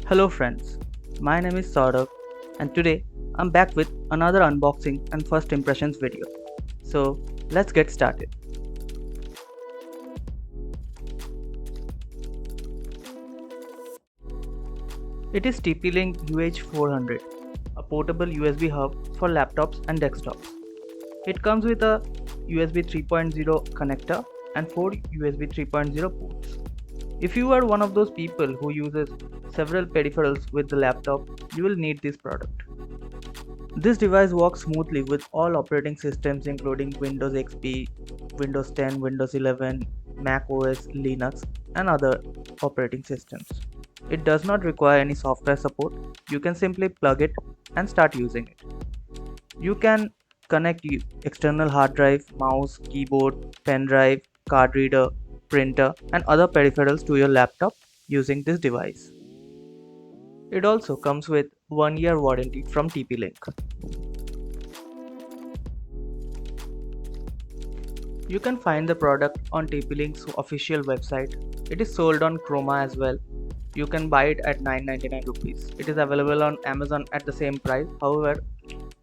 Hello friends, my name is Sourav and today I'm back with another unboxing and first impressions video. So let's get started. It is TP-Link UH400, a portable USB hub for laptops and desktops. It comes with a USB 3.0 connector and 4 USB 3.0 ports. If you are one of those people who uses several peripherals with the laptop, you will need this product. This device works smoothly with all operating systems including Windows XP, Windows 10, Windows 11, Mac OS, Linux, and other operating systems. It does not require any software support. You can simply plug it and start using it. You can connect external hard drive, mouse, keyboard, pen drive, card reader, printer, and other peripherals to your laptop using this device. It also comes with 1-year warranty from TP-Link. You can find the product on TP-Link's official website. It is sold on Chroma as well. You can buy it at 999 rupees. It is available on Amazon at the same price. However,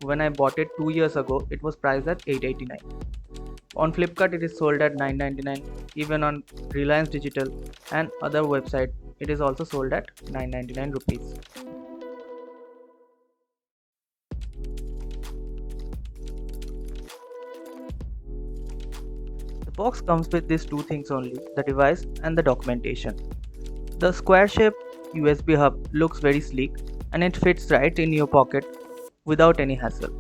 when I bought it 2 years ago, it was priced at 889. On Flipkart, it is sold at 999. Even on Reliance Digital and other websites, it is also sold at 999 rupees. The box comes with these two things only, the device and the documentation. The square-shaped USB hub looks very sleek and it fits right in your pocket without any hassle.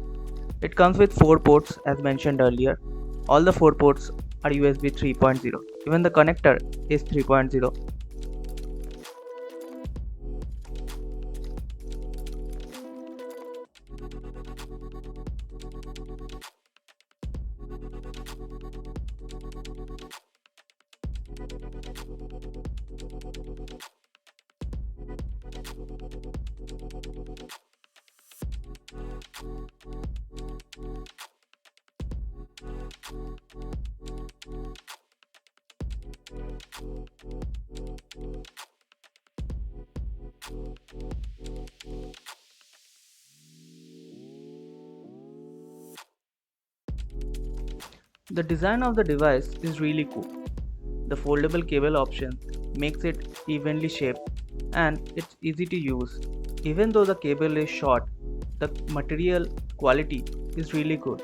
It comes with 4 ports as mentioned earlier. All the 4 ports are USB 3.0. Even the connector is 3.0. The design of the device is really cool. The foldable cable option makes it evenly shaped and it's easy to use. Even though the cable is short, the material quality is really good.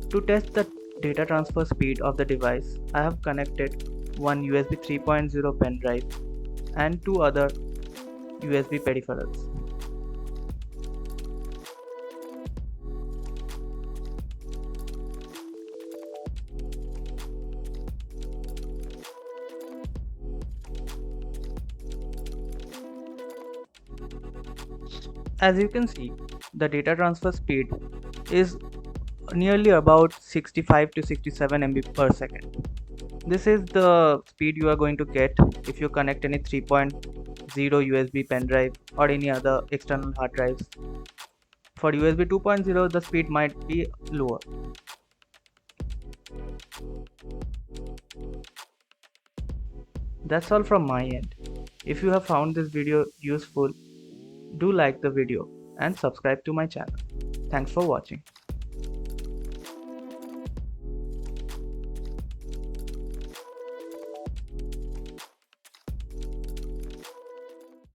To test the data transfer speed of the device, I have connected one USB 3.0 pen drive and 2 other USB peripherals. As you can see, the data transfer speed is nearly about 65 to 67 MB per second. This is the speed you are going to get if you connect any 3.0 USB pen drive or any other external hard drives. For USB 2.0, the speed might be lower. That's all from my end. If you have found this video useful, do like the video and subscribe to my channel. Thanks for watching.